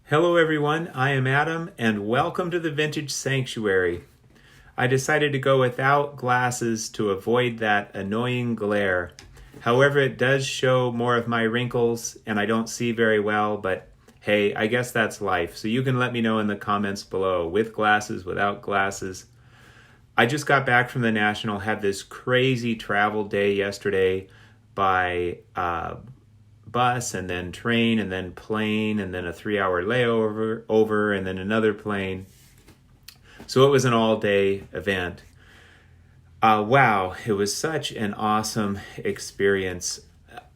Hello everyone, I am Adam and welcome to the Vintage Sanctuary. I decided to go without glasses to avoid that annoying glare. However, it does show more of my wrinkles and I don't see very well, but hey, I guess that's life. So you can let me know in the comments below, with glasses, without glasses. I just got back from the National, had this crazy travel day yesterday by bus and then train and then plane and then a 3-hour layover and then another plane. So it was an all-day event. Wow, it was such an awesome experience.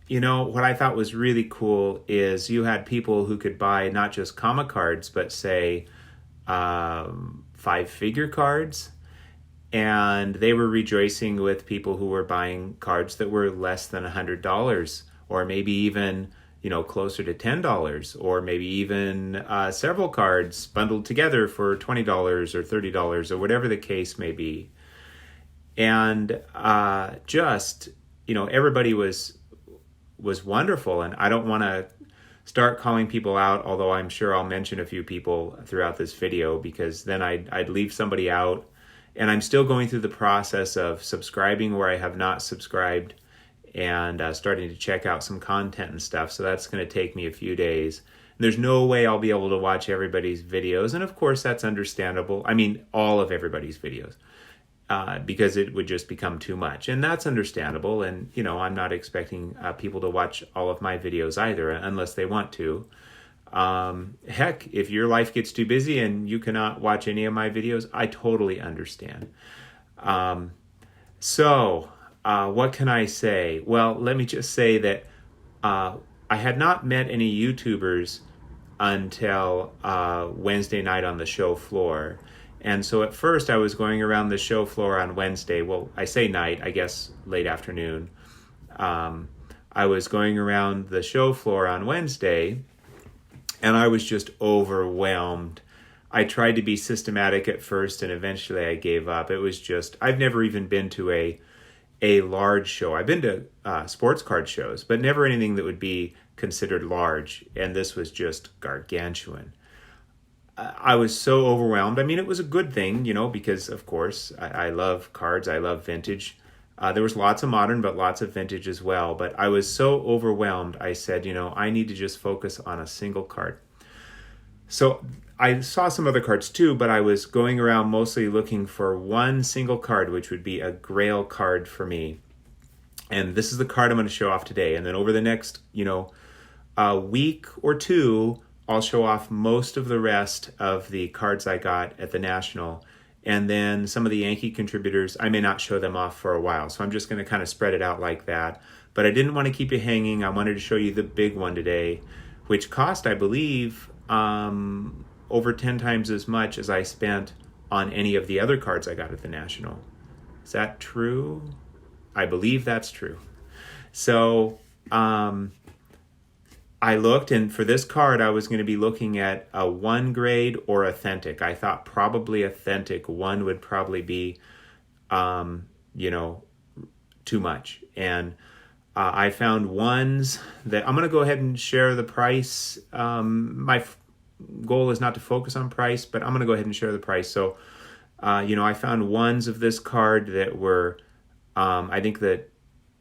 You know, what I thought was really cool is you had people who could buy not just comic cards, but say 5-figure cards. And they were rejoicing with people who were buying cards that were less than $100. Or maybe even, closer to $10, or maybe even several cards bundled together for $20 or $30 or whatever the case may be. And everybody was wonderful. And I don't want to start calling people out, although I'm sure I'll mention a few people throughout this video, because then I'd leave somebody out. And I'm still going through the process of subscribing where I have not subscribed, and starting to check out some content and stuff. So that's going to take me a few days. There's no way I'll be able to watch everybody's videos. And of course, that's understandable. I mean, all of everybody's videos, because it would just become too much. And that's understandable. And, I'm not expecting people to watch all of my videos either, unless they want to. Heck, if your life gets too busy and you cannot watch any of my videos, I totally understand. What can I say? Well, let me just say that I had not met any YouTubers until Wednesday night on the show floor. And so at first I was going around the show floor on Wednesday. Well, I say night, I guess late afternoon. I was going around the show floor on Wednesday, and I was just overwhelmed. I tried to be systematic at first, and eventually I gave up. It was just, I've never even been to a large show. I've been to sports card shows, but never anything that would be considered large. And this was just gargantuan. I was so overwhelmed. I mean, it was a good thing, because of course I love cards. I love vintage. There was lots of modern, but lots of vintage as well. But I was so overwhelmed. I said, I need to just focus on a single card. So I saw some other cards too, but I was going around mostly looking for one single card, which would be a Grail card for me. And this is the card I'm going to show off today. And then over the next, week or two, I'll show off most of the rest of the cards I got at the National. And then some of the Yankee contributors, I may not show them off for a while. So I'm just going to kind of spread it out like that. But I didn't want to keep you hanging. I wanted to show you the big one today, which cost, I believe, over 10 times as much as I spent on any of the other cards I got at the National. Is that true? I believe that's true. So I looked, and for this card I was going to be looking at a 1 grade or authentic. I thought probably authentic. 1 would probably be too much. And I found ones that I'm going to go ahead and share the price. My goal is not to focus on price, but I'm going to go ahead and share the price. So, I found ones of this card that were, I think the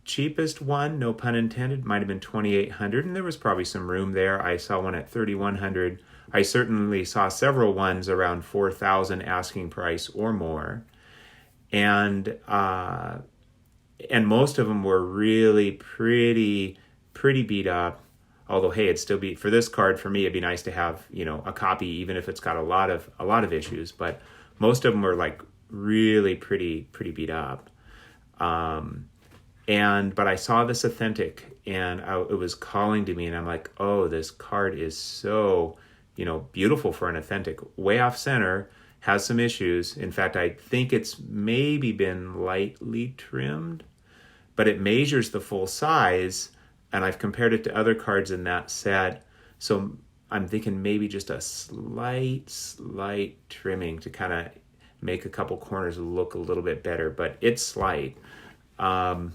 cheapest one, no pun intended, might have been $2,800, and there was probably some room there. I saw one at $3,100. I certainly saw several ones around $4,000 asking price or more. And most of them were really pretty beat up. Although, hey, it'd still be, for this card, for me, it'd be nice to have, a copy, even if it's got a lot of issues. But most of them were like really pretty beat up. But I saw this authentic, and it was calling to me, and I'm like, oh, this card is so, beautiful for an authentic. Way off center, has some issues. In fact, I think it's maybe been lightly trimmed, but it measures the full size, and I've compared it to other cards in that set. So I'm thinking maybe just a slight trimming to kind of make a couple corners look a little bit better, but it's slight. And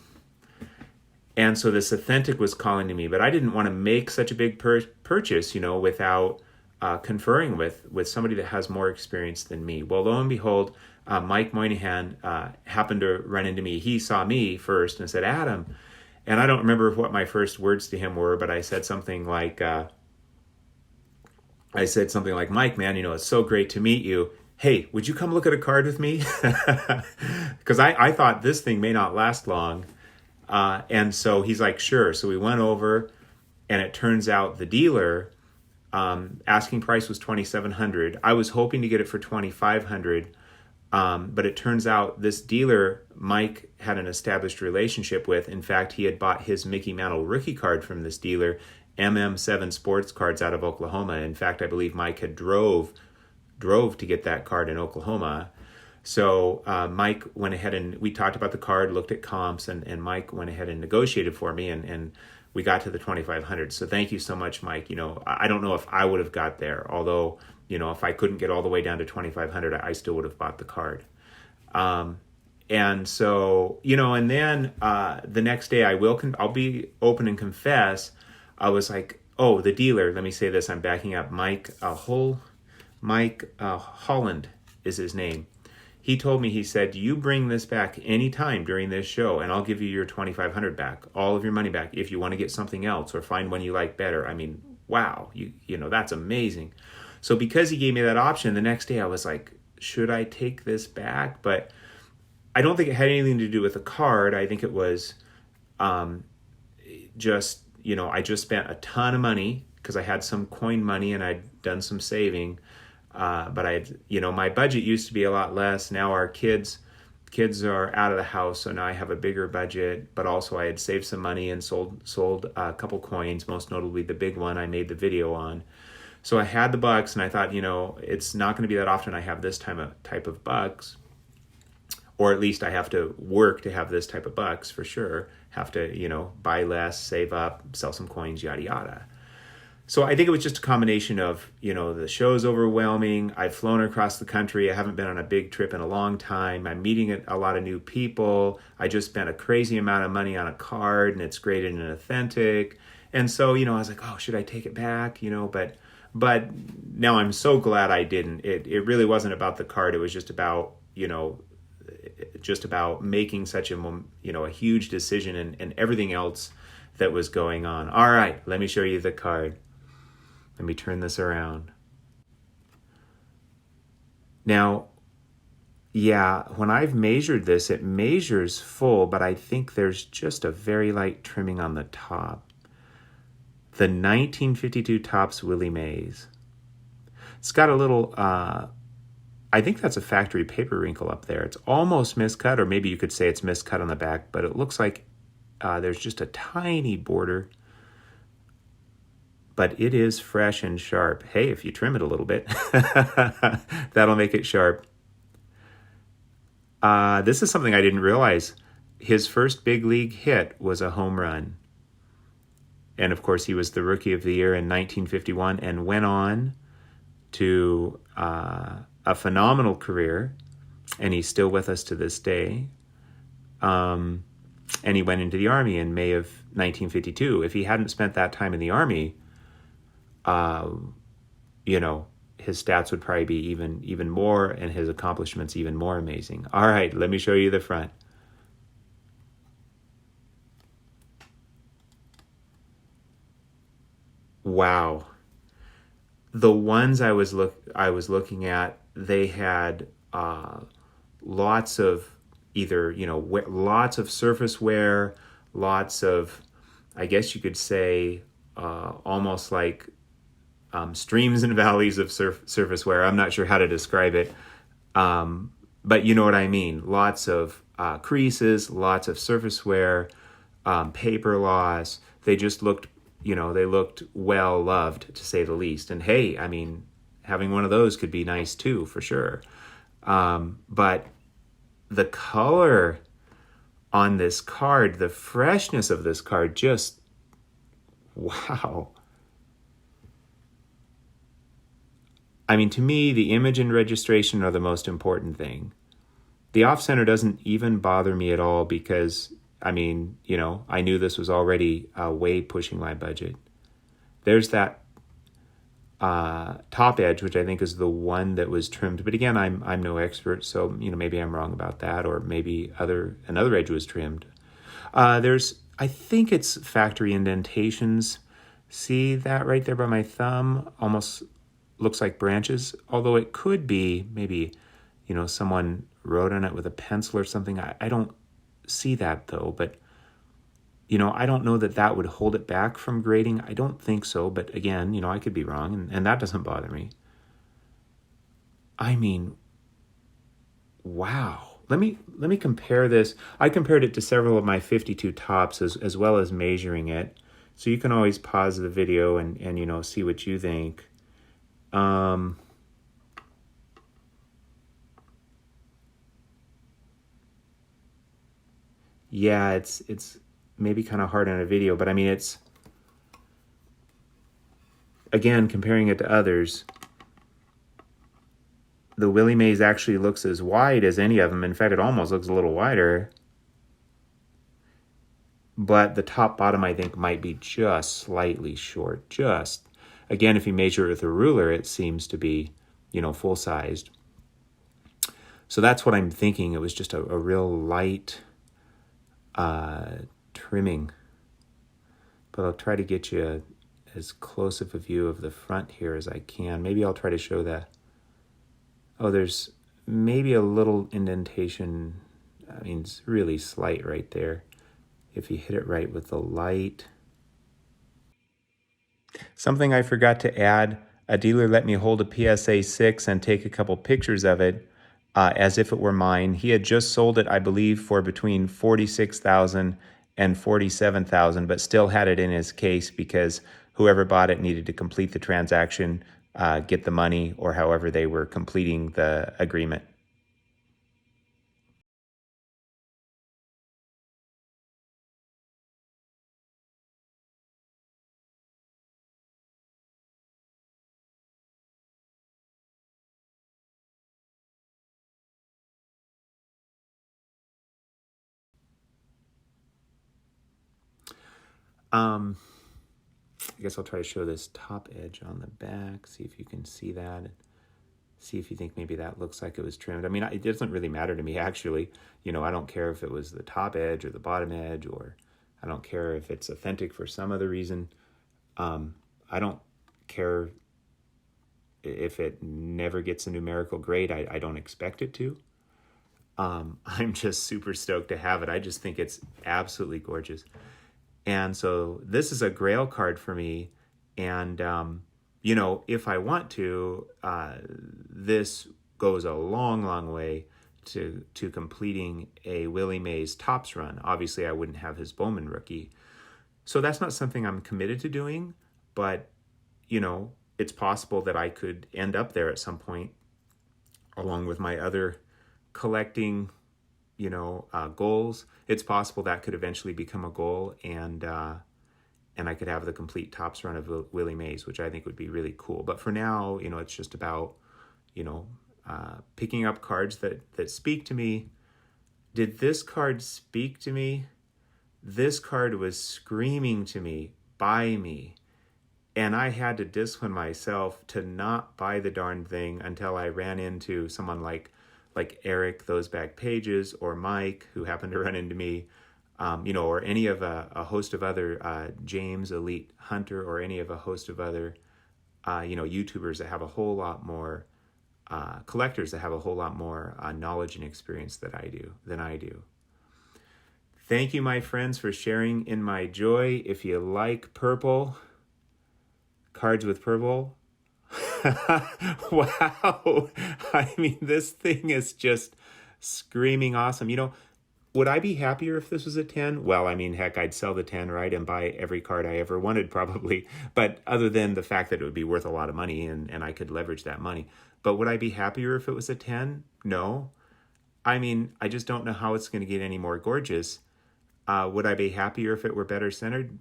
so this authentic was calling to me, but I didn't want to make such a big purchase, without conferring with somebody that has more experience than me. Well, lo and behold, Mike Moynihan happened to run into me. He saw me first and said, Adam. And I don't remember what my first words to him were, but I said something like, Mike, man, it's so great to meet you. Hey, would you come look at a card with me? Because I thought this thing may not last long. And so he's like, sure. So we went over, and it turns out the dealer, asking price was $2,700. I was hoping to get it for $2,500. But it turns out this dealer, Mike had an established relationship with. In fact, he had bought his Mickey Mantle rookie card from this dealer, MM7 Sports Cards out of Oklahoma. In fact, I believe Mike had drove to get that card in Oklahoma. So Mike went ahead and we talked about the card, looked at comps, and Mike went ahead and negotiated for me, and we got to the $2,500. So thank you so much, Mike. I don't know if I would have got there, although, if I couldn't get all the way down to $2,500, I still would have bought the card. And so, and then the next day I'll be open and confess, I was like, oh, the dealer, let me say this, I'm backing up, Mike Holland is his name. He told me, he said, you bring this back anytime during this show and I'll give you your $2,500 back, all of your money back, if you want to get something else or find one you like better. I mean, wow, that's amazing. So because he gave me that option, the next day I was like, should I take this back? But I don't think it had anything to do with the card. I think it was I just spent a ton of money because I had some coin money and I'd done some saving. But my budget used to be a lot less. Now our kids are out of the house, so now I have a bigger budget, but also I had saved some money and sold a couple coins, most notably the big one I made the video on. So I had the bucks, and I thought, it's not going to be that often I have this type of bucks, or at least I have to work to have this type of bucks for sure. Have to, buy less, save up, sell some coins, yada, yada. So I think it was just a combination of, the show's overwhelming. I've flown across the country. I haven't been on a big trip in a long time. I'm meeting a lot of new people. I just spent a crazy amount of money on a card, and it's graded and authentic. And so, I was like, oh, should I take it back? But now I'm so glad I didn't. It really wasn't about the card. It was just about, making such a huge decision and everything else that was going on. All right, let me show you the card. Let me turn this around. Now, yeah, when I've measured this, it measures full, but I think there's just a very light trimming on the top. The 1952 Topps Willie Mays. It's got a little, I think that's a factory paper wrinkle up there. It's almost miscut, or maybe you could say it's miscut on the back, but it looks like there's just a tiny border. But it is fresh and sharp. Hey, if you trim it a little bit, that'll make it sharp. This is something I didn't realize. His first big league hit was a home run. And of course, he was the Rookie of the Year in 1951 and went on to a phenomenal career. And he's still with us to this day. And he went into the Army in May of 1952. If he hadn't spent that time in the Army, his stats would probably be even more, and his accomplishments even more amazing. All right, let me show you the front. Wow. The ones I was looking at, they had lots of either, lots of surface wear, lots of, I guess you could say, almost like streams and valleys of surface wear. I'm not sure how to describe it, but you know what I mean. Lots of creases, lots of surface wear, paper loss. They just looked, they looked well loved, to say the least. And hey, I mean, having one of those could be nice too, for sure. But the color on this card, the freshness of this card, just wow. I mean, to me, the image and registration are the most important thing. The off-center doesn't even bother me at all because, I mean, I knew this was already way pushing my budget. There's that top edge, which I think is the one that was trimmed. But again, I'm no expert, so maybe I'm wrong about that, or maybe another edge was trimmed. I think it's factory indentations. See that right there by my thumb? Almost looks like branches, although it could be maybe, someone wrote on it with a pencil or something. I don't see that though, but I don't know that would hold it back from grading. I don't think so, but again, I could be wrong, and that doesn't bother me. I mean, wow. Let me compare this. I compared it to several of my 52 tops as well as measuring it. So you can always pause the video and see what you think. Yeah, it's maybe kind of hard on a video, but I mean, it's, again, comparing it to others, the Willie Mays actually looks as wide as any of them. In fact, it almost looks a little wider. But the top bottom, I think, might be just slightly short. Just, again, if you measure it with a ruler, it seems to be, full-sized. So that's what I'm thinking. It was just a real light trimming. But I'll try to get you as close of a view of the front here as I can. Maybe I'll try to show that. Oh, there's maybe a little indentation. I mean, it's really slight right there. If you hit it right with the light. Something I forgot to add, a dealer let me hold a PSA 6 and take a couple pictures of it as if it were mine. He had just sold it, I believe, for between $46,000 and $47,000, but still had it in his case because whoever bought it needed to complete the transaction, get the money, or however they were completing the agreement. I guess I'll try to show this top edge on the back, see if you can see that. See if you think maybe that looks like it was trimmed. I mean, it doesn't really matter to me, actually. I don't care if it was the top edge or the bottom edge, or I don't care if it's authentic for some other reason. I don't care if it never gets a numerical grade. I don't expect it to. I'm just super stoked to have it. I just think it's absolutely gorgeous. And so this is a Grail card for me. And, if I want to, this goes a long, long way to completing a Willie Mays Topps run. Obviously, I wouldn't have his Bowman rookie. So that's not something I'm committed to doing, but, it's possible that I could end up there at some point, along with my other collecting goals. It's possible that could eventually become a goal, and I could have the complete Topps run of Willie Mays, which I think would be really cool. But for now, it's just about, picking up cards that speak to me. Did this card speak to me? This card was screaming to me, buy me. And I had to discipline myself to not buy the darn thing until I ran into someone like Eric, Those Back Pages, or Mike, who happened to run into me, or any of a host of other, James, Elite Hunter, or any of a host of other, YouTubers that have a whole lot more, collectors that have a whole lot more knowledge and experience than I do. Thank you, my friends, for sharing in my joy. If you like purple, cards with purple, wow. I mean, this thing is just screaming awesome. Would I be happier if this was a 10? Well, I mean, heck, I'd sell the 10, right, and buy every card I ever wanted, probably. But other than the fact that it would be worth a lot of money and I could leverage that money. But would I be happier if it was a 10? No. I mean, I just don't know how it's going to get any more gorgeous. Would I be happier if it were better centered?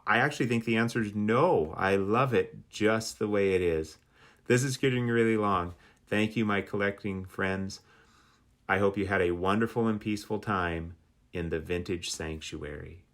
I actually think the answer is no. I love it just the way it is. This is getting really long. Thank you, my collecting friends. I hope you had a wonderful and peaceful time in the Vintage Sanctuary.